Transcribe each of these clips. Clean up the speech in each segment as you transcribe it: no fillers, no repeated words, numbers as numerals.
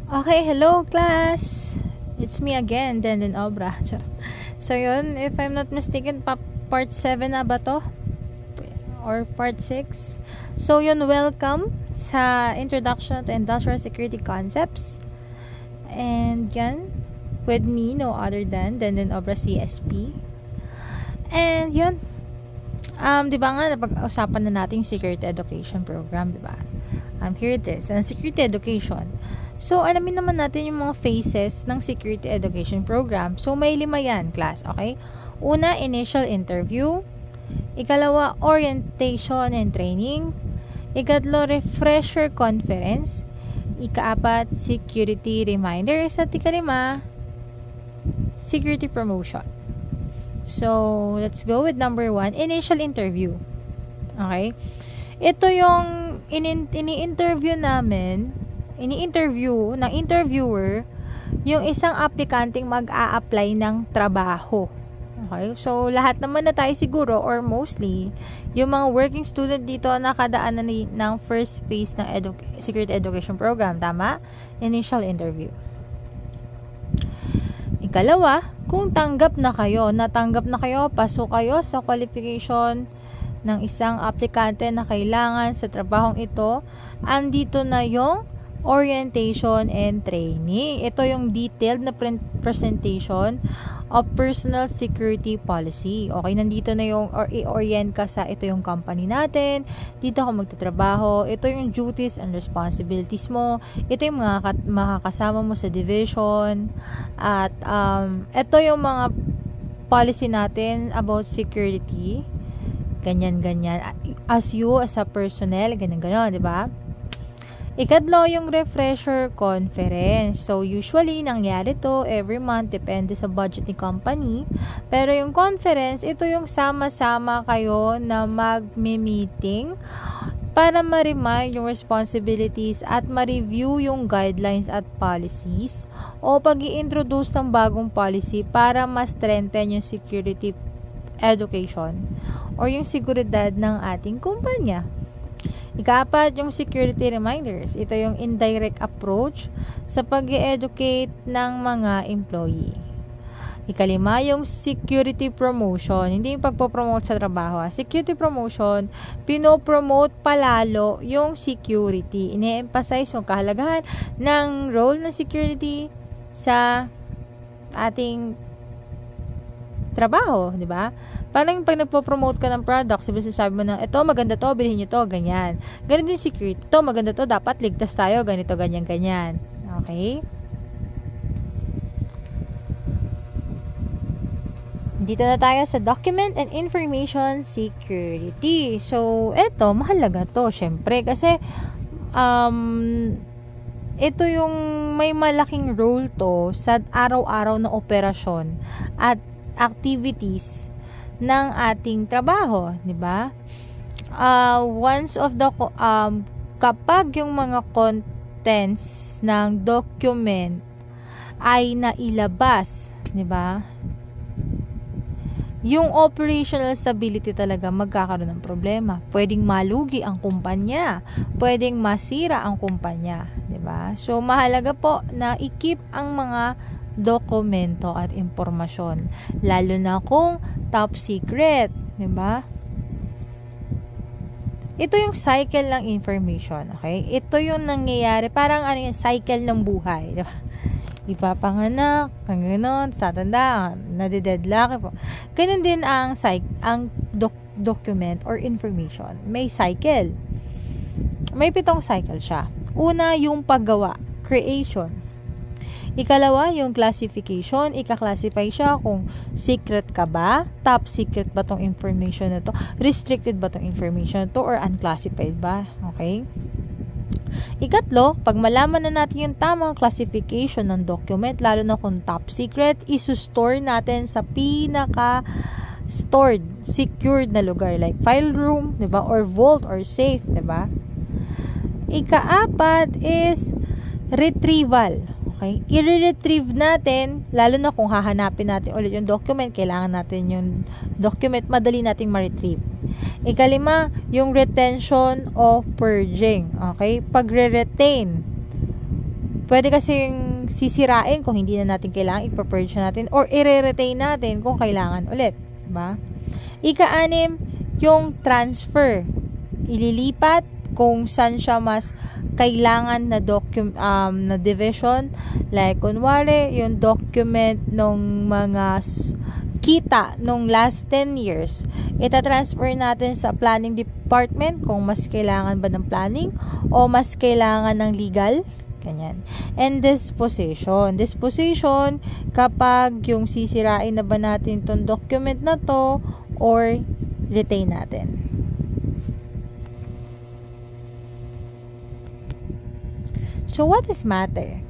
Okay, hello class! It's me again, Denden Obra. So yun, if I'm not mistaken, part 7 na ba to? Or part 6? So yun, welcome sa Introduction to Industrial Security Concepts. And yan, with me, no other than Denden Obra CSP. And yun, di ba nga, napag-usapan na natin security education program, di ba? Here it is, security education. So, alamin naman natin yung mga phases ng security education program. So, may 5 yan, class, okay? Una, initial interview. Ikalawa, orientation and training. Ikatlo, refresher conference. Ikaapat, security reminders. At ikalima, security promotion. So, let's go with number 1, initial interview. Okay? Ito yung ini-interview ng interviewer yung isang aplikanteng mag-a-apply ng trabaho. Okay? So, lahat naman na tayo siguro or mostly, yung mga working student dito nakadaan na ng first phase ng security education program. Tama? Initial interview. Ikalawa, kung natanggap na kayo, pasok kayo sa qualification ng isang aplikante na kailangan sa trabahong ito, andito na yung orientation and training. Ito yung detailed na presentation of personal security policy. Okay, nandito na yung i-orient ka sa ito yung company natin, dito ka magtatrabaho, ito yung duties and responsibilities mo, ito yung mga makakasama mo sa division, at ito yung mga policy natin about security, ganyan, as a personnel, ganyan, di ba? Ikatlo, yung refresher conference. So, usually, nangyari to every month, depende sa budget ni company. Pero yung conference, ito yung sama-sama kayo na mag-meeting para ma-remind yung responsibilities at ma-review yung guidelines at policies o pag-i-introduce ng bagong policy para ma-strengthen yung security education or yung seguridad ng ating kumpanya. Ikaapat, yung security reminders. Ito yung indirect approach sa pag-educate ng mga employee. Ikalima, yung security promotion. Hindi yung pagpo-promote sa trabaho. Security promotion, pinopromote palalo yung security. Ine-emphasize yung kahalagahan ng role ng security sa ating trabaho, di ba? Parang pag nagpo-promote ka ng product, sabi mo na, ito maganda to, bilhin nyo to, ganyan. Ganun din security. Ito maganda to, dapat ligtas tayo, ganito, ganyan. Okay? Dito na tayo sa document and information security. So, ito, mahalaga to, syempre, kasi ito yung may malaking role to sa araw-araw na operasyon at activities ng ating trabaho, di ba? Kapag yung mga contents ng document ay nailabas, di ba? Yung operational stability talaga magkakaroon ng problema. Pwedeng malugi ang kumpanya, pwedeng masira ang kumpanya, di ba? So mahalaga po na i-keep ang mga dokumento at impormasyon, lalo na kung top secret, di ba? Ito yung cycle ng information, okay? Ito yung nangyayari, parang yung cycle ng buhay, di ba? Ipapanganak, gano'n, tatanda, nade-deadlock po. Ganun din ang document or information. May cycle. May 7 cycle siya. Una, yung paggawa, creation. Ikalawa, yung classification. Ika-classify siya kung secret ka ba, top secret ba tong information na to, restricted ba tong information na to, or unclassified ba. Okay? Ikatlo, pag malaman na natin yung tamang classification ng document, lalo na kung top secret, isu-store natin sa pinaka-stored, secured na lugar, like file room, diba? Or vault, or safe, diba? Ikaapat is retrieval. Okay? I-retrieve natin, lalo na kung hahanapin natin ulit yung document, kailangan natin yung document, madali nating ma-retrieve. Ikalima, yung retention of purging. Okay? Pagre-retain Pwede kasing sisirain kung hindi na natin kailangan, i-purge natin or i-retain natin kung kailangan ulit, diba? Ika-6, yung transfer. Ililipat kung saan siya mas kailangan na na division. Like, kunwari, yung document nung mga kita nung last 10 years, ita-transfer natin sa planning department kung mas kailangan ba ng planning o mas kailangan ng legal. Ganyan. And disposition. Disposition, kapag yung sisirain na ba natin itong document na to or retain natin. So, what is matter?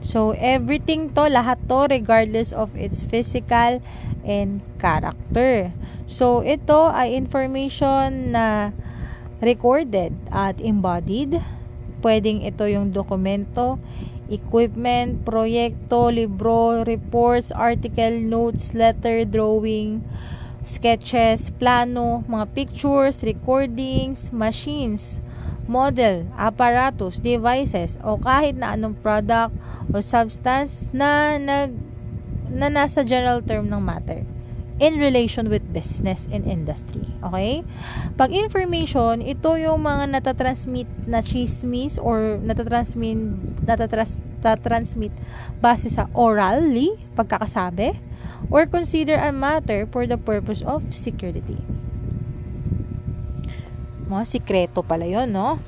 So, everything to, lahat to, regardless of its physical and character. So, ito ay information na recorded at embodied. Pwedeng ito yung dokumento, equipment, proyekto, libro, reports, article, notes, letter, drawing, sketches, plano, mga pictures, recordings, machines, model, apparatus, devices, o kahit na anong product o substance na nasa general term ng matter in relation with business and industry. Okay? Pag information, ito yung mga natatransmit na chismis or natatransmit base sa orally, pagkakasabi, or consider a matter for the purpose of security. Mga sikreto pala yun, no?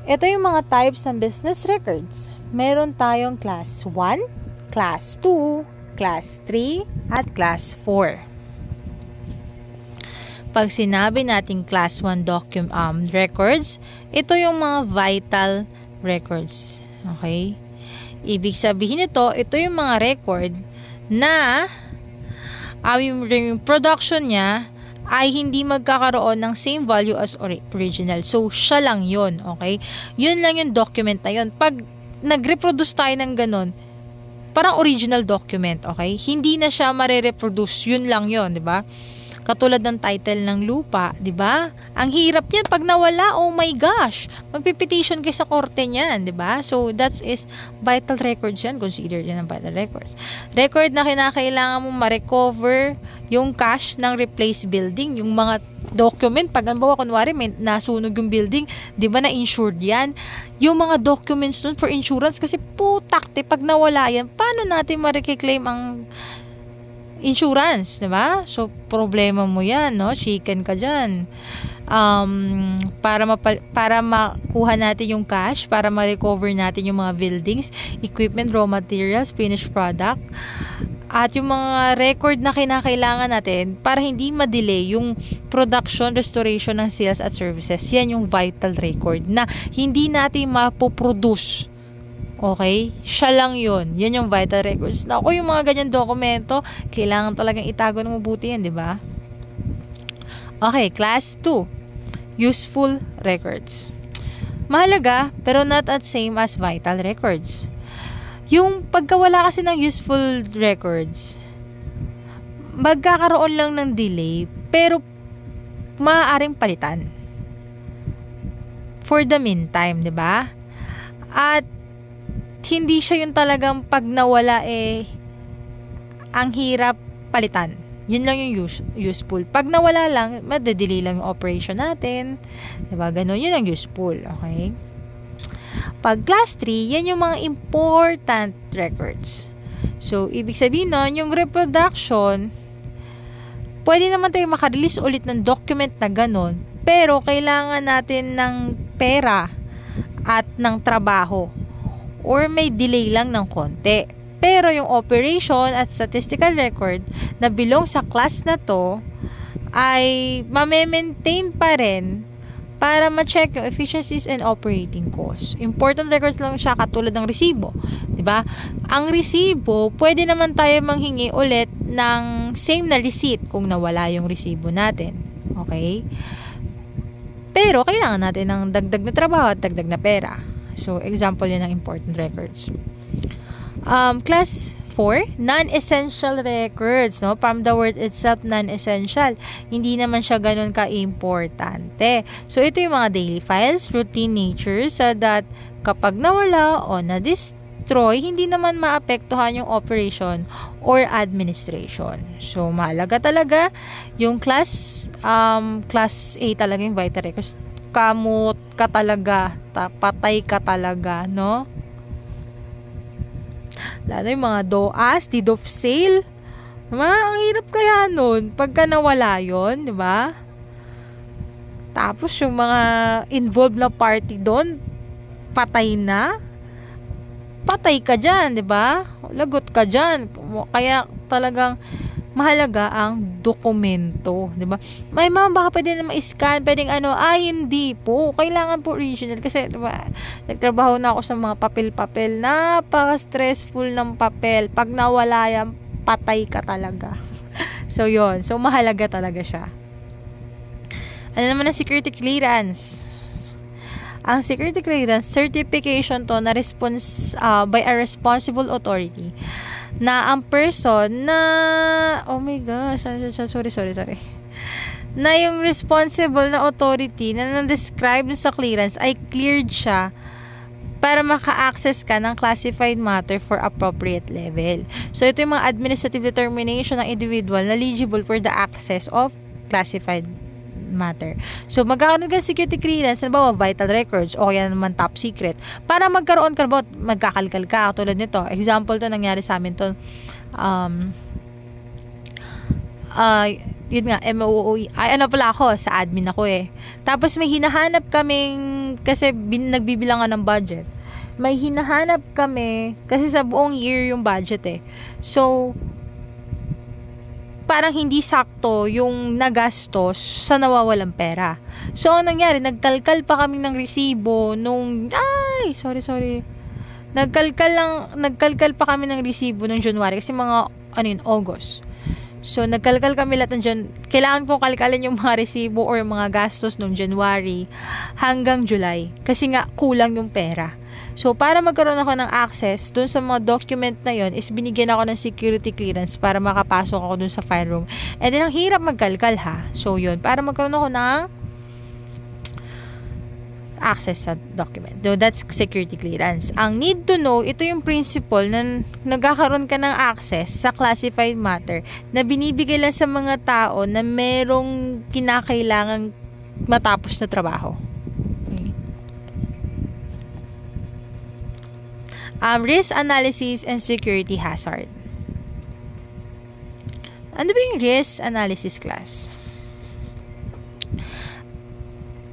Ito yung mga types ng business records. Meron tayong class 1, class 2, class 3, at class 4. Pag sinabi natin class 1 records, ito yung mga vital records. Okay? Ibig sabihin ito yung mga record na yung production niya ay hindi magkakaroon ng same value as original. So, siya lang yun. Okay? Yun lang yung document na yun. Pag nag-reproduce tayo ng ganun, parang original document, okay? Hindi na siya mare-reproduce. Yun lang yun, di ba? Katulad ng title ng lupa, di ba? Ang hirap yan pag nawala, oh my gosh. Magpipetition kayo sa korte niyan, di ba? So, that is vital records yan. Consider yan ang vital records. Record na kinakailangan mong ma-recover yung cash ng replaced building, yung mga document, pag anbawa, kunwari, may nasunog yung building, di ba na-insured yan? Yung mga documents dun for insurance, kasi putakte, pag nawala yan, paano natin ma-reclaim ang insurance, di ba? So, problema mo yan, no? Chicken ka dyan. Para makuha natin yung cash, para ma-recover natin yung mga buildings, equipment, raw materials, finished product, at yung mga record na kinakailangan natin para hindi ma-delay yung production, restoration ng sales at services. Yan yung vital record na hindi natin mapoproduce. Okay? Siya lang yun. Yan yung vital records. Na ako yung mga ganyan dokumento, kailangan talagang itago ng mabuti yan, di ba? Okay, class 2. Useful records. Mahalaga, pero not at same as vital records. Yung pagkawala kasi ng useful records, magkakaroon lang ng delay, pero maaaring palitan. For the meantime, di ba? At hindi siya yung talagang pag nawala ang hirap palitan. Yun lang yung useful. Pag nawala lang, madadelay lang yung operation natin. Diba? Ganun, yun ang useful. Okay? Pag class 3, yan yung mga important records. So, ibig sabihin nun, yung reproduction, pwede naman tayo makarelease ulit ng document na ganun, pero kailangan natin ng pera at ng trabaho. Or may delay lang ng konti. Pero yung operation at statistical record na belong sa class na to ay mame-maintain pa rin para ma-check yung efficiencies and operating costs. Important records lang siya katulad ng resibo. Diba? Ang resibo, pwede naman tayo manghingi ulit ng same na receipt kung nawala yung resibo natin. Okay? Pero kailangan natin ng dagdag na trabaho at dagdag na pera. So, example yan ng important records. Class for non-essential records, no? From the word itself, non-essential. Hindi naman siya ganun ka-importante. So, ito yung mga daily files, routine nature, so that kapag nawala o na-destroy, hindi naman maapektuhan yung operation or administration. So, mahalaga talaga yung class A talaga yung vital records. Kamot ka talaga, patay ka talaga, no? Lalo yung mga DOAS, deed of sale. Diba? Ang hirap kaya nun. Pagka nawala yun, diba? Tapos yung mga involved na party doon, patay na. Patay ka dyan, diba? Lagot ka dyan. Kaya talagang mahalaga ang dokumento, di ba? May mga baka pwede na ma-scan, pwedeng hindi po. Kailangan po original kasi, di ba, nagtrabaho na ako sa mga papel-papel. Napaka-stressful ng papel. Pag nawala yan, patay ka talaga. So, yon. So, mahalaga talaga siya. Ano naman ang security clearance? Ang security clearance, certification to na by a responsible authority na ang person na oh my gosh, sorry na yung responsible na authority na na-describe sa clearance ay cleared siya para maka-access ka ng classified matter for appropriate level. So, ito yung mga administrative determination ng individual na eligible for the access of classified matter. So, magkakaroon ka security clearance, halimbawa, vital records, o kaya naman top secret, para magkaroon ka, magkakalkal ka, tulad nito. Example to, nangyari sa amin to, yun nga, MOOE, pala ako, sa admin ako Tapos, may hinahanap kaming, kasi nagbibilangan ng budget, may hinahanap kami, kasi sa buong year yung budget So, parang hindi sakto yung nagastos sa nawawalang pera. So, ang nangyari, nagkalkal pa kami ng resibo nung, nagkalkal pa kami ng resibo nung January, kasi mga, August. So, nagkalkal kami lahat ng kailangan kong kalkalin yung mga resibo or mga gastos nung January hanggang July. Kasi nga, kulang yung pera. So, para magkaroon ako ng access dun sa mga document na yon is binigyan ako ng security clearance para makapasok ako dun sa file room. And then, ang hirap magkalkal So, yun. Para magkaroon ako ng access sa document. So, that's security clearance. Ang need to know, ito yung principle na nagkakaroon ka ng access sa classified matter na binibigay lang sa mga tao na merong kinakailangang matapos na trabaho. Risk analysis and security hazard. Ano ba yung risk analysis class?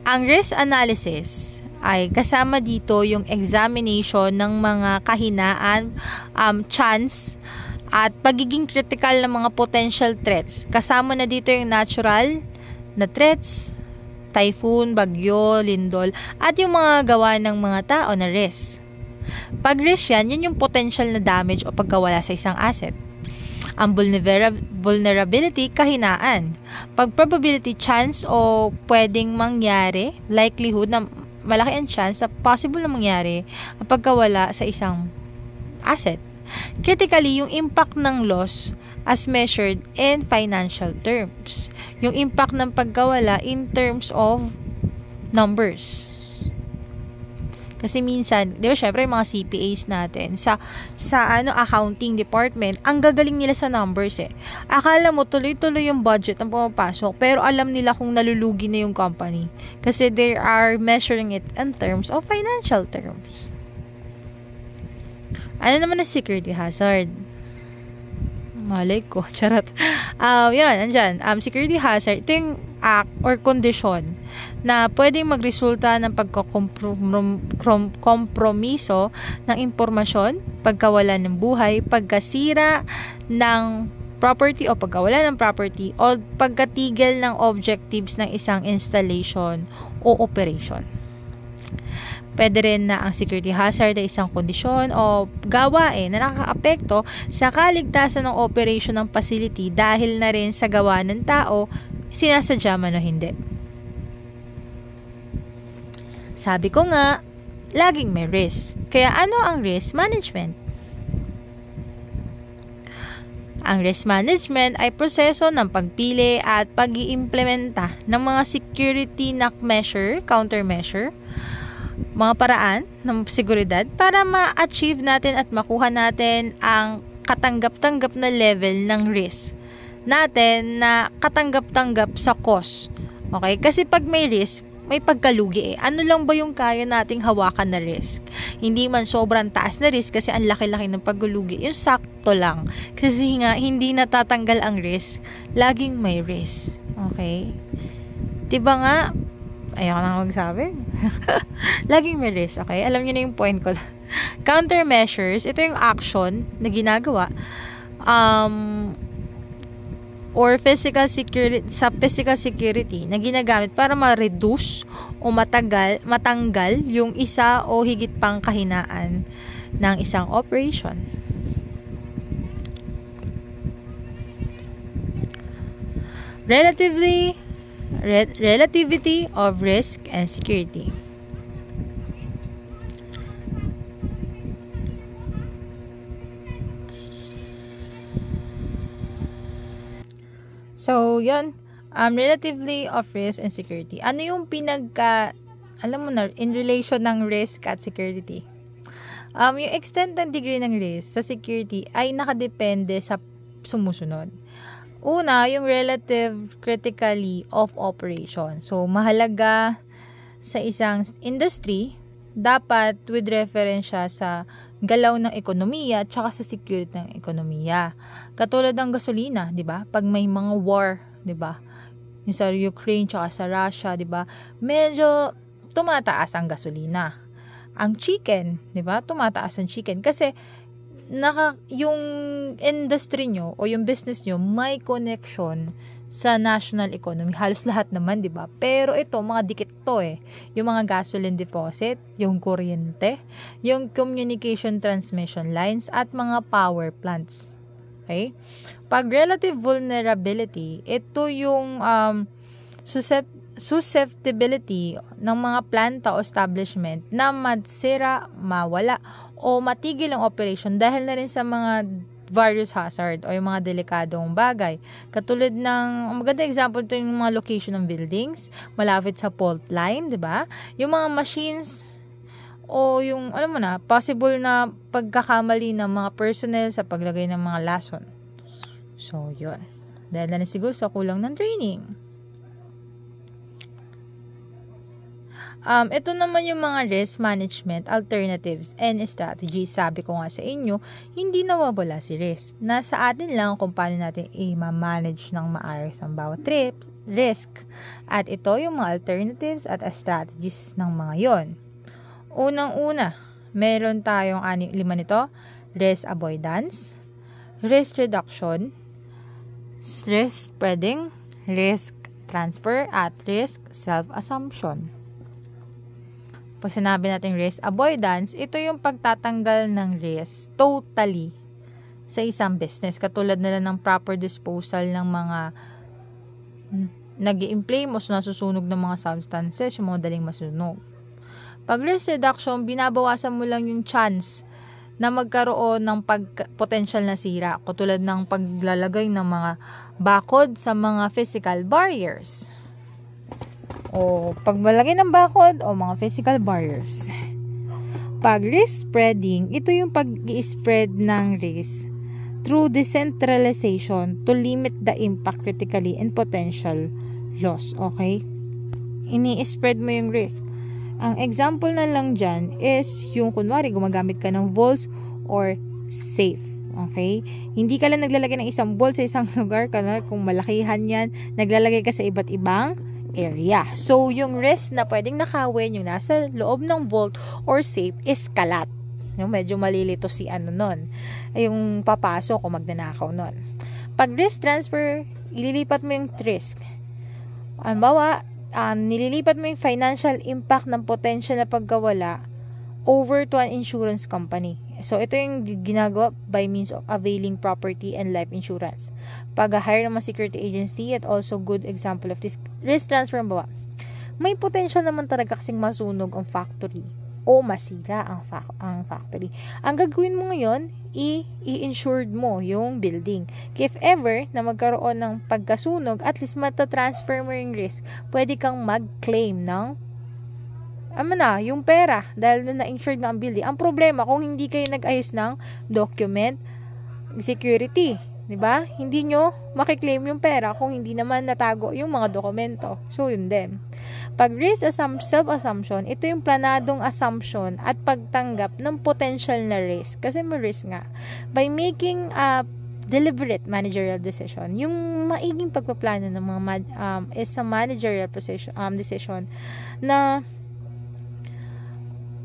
Ang risk analysis ay kasama dito yung examination ng mga kahinaan, chance, at pagiging critical ng mga potential threats. Kasama na dito yung natural na threats, typhoon, bagyo, lindol, at yung mga gawa ng mga tao na risk. Pag risk yan yung potential na damage o pagkawala sa isang asset. Ang vulnerability, kahinaan. Pag probability, chance o pwedeng mangyari, likelihood na malaki ang chance na possible na mangyari ang pagkawala sa isang asset. Critically, yung impact ng loss as measured in financial terms. Yung impact ng pagkawala in terms of numbers. Kasi minsan, di ba, syempre, yung mga CPAs natin, sa accounting department, ang gagaling nila sa numbers Akala mo, tuloy-tuloy yung budget ang pumapasok, pero alam nila kung nalulugi na yung company. Kasi they are measuring it in terms of financial terms. Ano naman na security hazard? Malay ko, charot. Yan, andyan. Security hazard, ito yung act or condition na pwedeng magresulta ng pagkakompromiso ng impormasyon, pagkawala ng buhay, pagkasira ng property o pagkawala ng property, o pagkatigil ng objectives ng isang installation o operation. Pwede rin na ang security hazard ay isang kondisyon o gawain na nakakaapekto sa kaligtasan ng operation ng facility dahil na rin sa gawa ng tao, sinasadya man o hindi. Sabi ko nga, laging may risk. Kaya ano ang risk management? Ang risk management ay proseso ng pagpili at pag-iimplementa ng mga security measure, countermeasure, mga paraan ng seguridad para ma-achieve natin at makuha natin ang katanggap-tanggap na level ng risk natin na katanggap-tanggap sa cost. Okay? Kasi pag may risk, may pagkalugi eh. Ano lang ba yung kaya nating hawakan na risk? Hindi man sobrang taas na risk kasi ang laki-laki ng paglulugi. Yung sakto lang. Kasi nga, hindi natatanggal ang risk. Laging may risk. Okay? Diba nga? Ayoko na magsabi. Laging may risk. Okay? Alam niyo na yung point ko. Countermeasures, ito yung action na ginagawa or physical security na ginagamit para ma-reduce o matanggal yung isa o higit pang kahinaan ng isang operation. Relativity of risk and security. So, yun, relatively of risk and security. Ano yung alam mo na, in relation ng risk at security? Yung extent and degree ng risk sa security ay nakadepende sa sumusunod. Una, yung relative criticality of operation. So, mahalaga sa isang industry, dapat with reference siya sa galaw ng ekonomiya at saka sa security ng ekonomiya. Katulad ng gasolina, 'di ba? Pag may mga war, 'di ba? Yung sa Ukraine tsaka sa Russia, 'di ba? Medyo tumataas ang gasolina. Ang chicken, 'di ba? Tumataas ang chicken kasi yung industry nyo o yung business nyo may connection sa national economy. Halos lahat naman, di ba? Pero ito, mga dikit to eh. Yung mga gasoline deposit, yung kuryente, yung communication transmission lines, at mga power plants. Okay? Pag relative vulnerability, ito yung susceptibility ng mga planta o establishment na masira, mawala, o matigil ang operation dahil na rin sa mga various hazard o yung mga delikadong bagay. Katulad ng, maganda example ito yung mga location ng buildings, malapit sa fault line, di ba? Yung mga machines o yung, alam mo na, possible na pagkakamali ng mga personnel sa paglagay ng mga lason. So, yun. Dahil na siguro sa kulang ng training. Ito naman yung mga risk management alternatives and strategies. Sabi ko nga sa inyo, hindi nawawala si risk. Nasa atin lang kung paano natin i-manage ng maayos ang bawat risk. At ito yung mga alternatives at strategies ng mga yon. Unang-una, meron tayong 5 nito: risk avoidance, risk reduction, risk spreading, risk transfer, at risk self-assumption. Pag sinabi natin risk avoidance, ito yung pagtatanggal ng risk totally sa isang business. Katulad nila ng proper disposal ng mga nag-i-inflame o nasusunog ng mga substances, yung mga daling masunog. Pag risk reduction, binabawasan mo lang yung chance na magkaroon ng potential na sira. Katulad ng paglalagay ng mga bakod sa mga physical barriers. O pagmalagay ng bakod o mga physical barriers. Pag risk spreading, ito yung pag-i-spread ng risk through decentralization to limit the impact critically and potential loss. Okay? Ini-spread mo yung risk. Ang example na lang dyan is yung kunwari gumagamit ka ng vaults or safe. Okay? Hindi ka lang naglalagay ng isang vault sa isang lugar. Kung malakihan yan, naglalagay ka sa iba't ibang area. So, yung risk na pwedeng nakawin yung nasa loob ng vault or safe is kalat. Yung medyo malilito si nun. Yung papasok o magnanakaw nun. Pag risk transfer, ililipat mo yung risk. Halimbawa, nililipat mo yung financial impact ng potential na pagkawala over to an insurance company. So, ito yung ginagawa by means of availing property and life insurance. Pag-hire ng mga security agency at also good example of this risk transfer, bawa, may potential naman talaga kasing masunog ang factory o masira ang factory. Ang gagawin mo ngayon, i-insured mo yung building. If ever na magkaroon ng pagkasunog, at least matatransfer mo yung risk. Pwede kang mag-claim ng yung pera dahil na-insured na ang building. Ang problema, kung hindi kayo nag-ayos ng document security, di ba? Hindi nyo makiklaim yung pera kung hindi naman natago yung mga dokumento. So, yun din. Pag risk self-assumption, ito yung planadong assumption at pagtanggap ng potential na risk. Kasi may risk nga. By making a deliberate managerial decision, yung maiging pagpaplano ng mga is a managerial decision na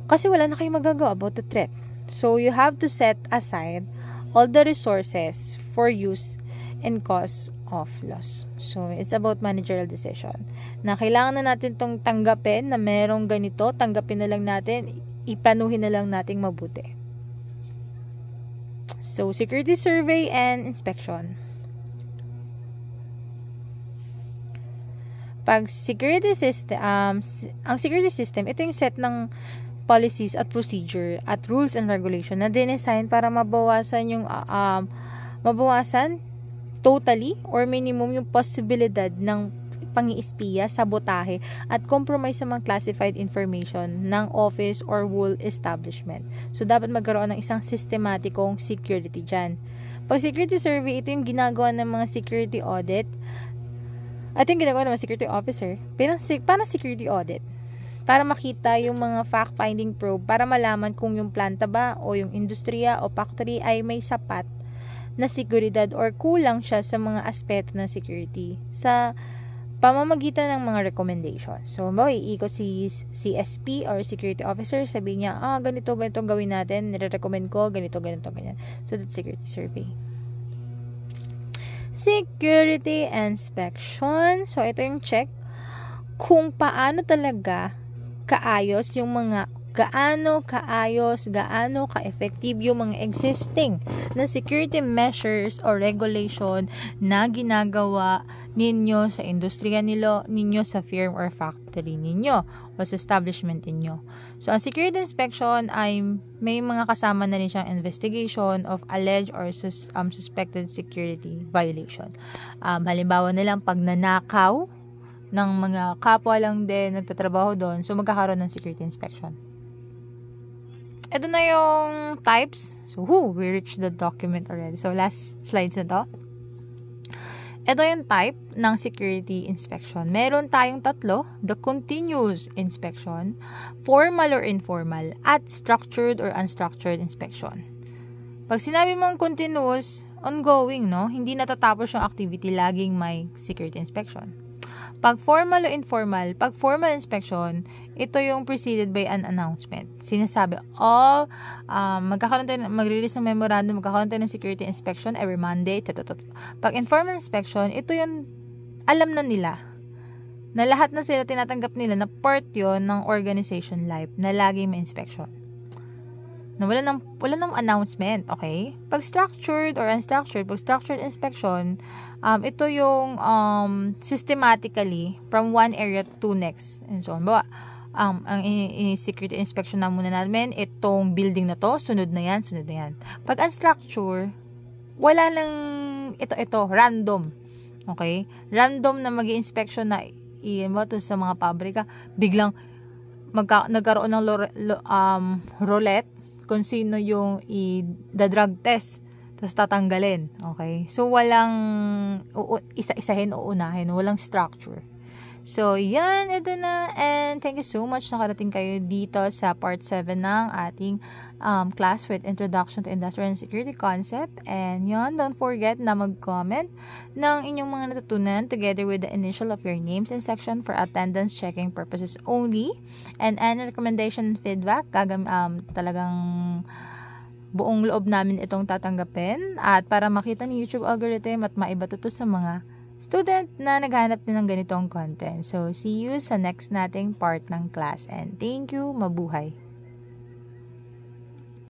kasi wala na kayong magagawa about the threat. So, you have to set aside all the resources for use and cause of loss. So, it's about managerial decision. Na kailangan na natin tong tanggapin na merong ganito, tanggapin na lang natin, iplanuhin na lang nating mabuti. So, security survey and inspection. Pag security system, ang security system, ito yung set ng policies at procedure at rules and regulation na dinesign para mabawasan yung mabawasan totally or minimum yung posibilidad ng pangi-espiya, sabotahe at compromise sa mga classified information ng office or whole establishment. So dapat magkaroon ng isang sistematikong security dyan. Pag security survey, ito yung ginagawa ng mga security audit at yung ginagawa ng mga security officer parang security audit para makita yung mga fact-finding probe para malaman kung yung planta ba o yung industriya o factory ay may sapat na seguridad or kulang siya sa mga aspeto ng security sa pamamagitan ng mga recommendations. So, iikot si CSP or security officer, sabi niya, ganito gawin natin, nire-recommend ko, ganito, ganyan. So, that's security survey. Security inspection. So, ito yung check kung paano talaga kaayos yung mga gaano ka-effective yung mga existing na security measures or regulation na ginagawa ninyo sa industriya ninyo sa firm or factory ninyo o sa establishment ninyo. So, ang security inspection ay may mga kasama na rin siyang investigation of alleged or suspected security violation. Halimbawa na lang pagnanakaw ng mga kapwa lang din nagtatrabaho doon, so magkakaroon ng security inspection. Ito na yung types. So, we reached the document already. So, last slides na to. Ito yung type ng security inspection. Meron tayong tatlo, the continuous inspection, formal or informal, at structured or unstructured inspection. Pag sinabi mong continuous, ongoing, no? Hindi natatapos yung activity, laging may security inspection. Pag formal o informal, pag formal inspection, ito yung preceded by an announcement. Sinasabi, magre-release ng memorandum, magkakaroon tayo ng security inspection every Monday. Pag informal inspection, ito yung alam na nila, na lahat na sila tinatanggap nila na part yon ng organization life, na lagi may inspection. Na wala ng announcement, okay? Pag structured or unstructured, pag structured inspection, ito yung systematically from one area to next and so on. Ang security inspection na muna namin, itong building na to, sunod na yan. Pag unstructured, wala lang ito, random. Okay? Random na mag-i-inspection na sa mga pabrika, biglang nagkaroon ng roulette kung sino yung i-drug test, tapos tatanggalin. Okay? So, walang isa-isahin o unahin. Walang structure. So, yan. Ito na. And thank you so much nakarating kayo dito sa part 7 ng ating class with Introduction to Industrial and Security Concept. And yan, don't forget na mag-comment ng inyong mga natutunan together with the initial of your names and section for attendance checking purposes only. And any recommendation and feedback, talagang buong loob namin itong tatanggapin. At para makita ni YouTube algorithm at maiba to sa mga student na naghanap din ng ganitong content. So, see you sa next nating part ng class. And thank you. Mabuhay!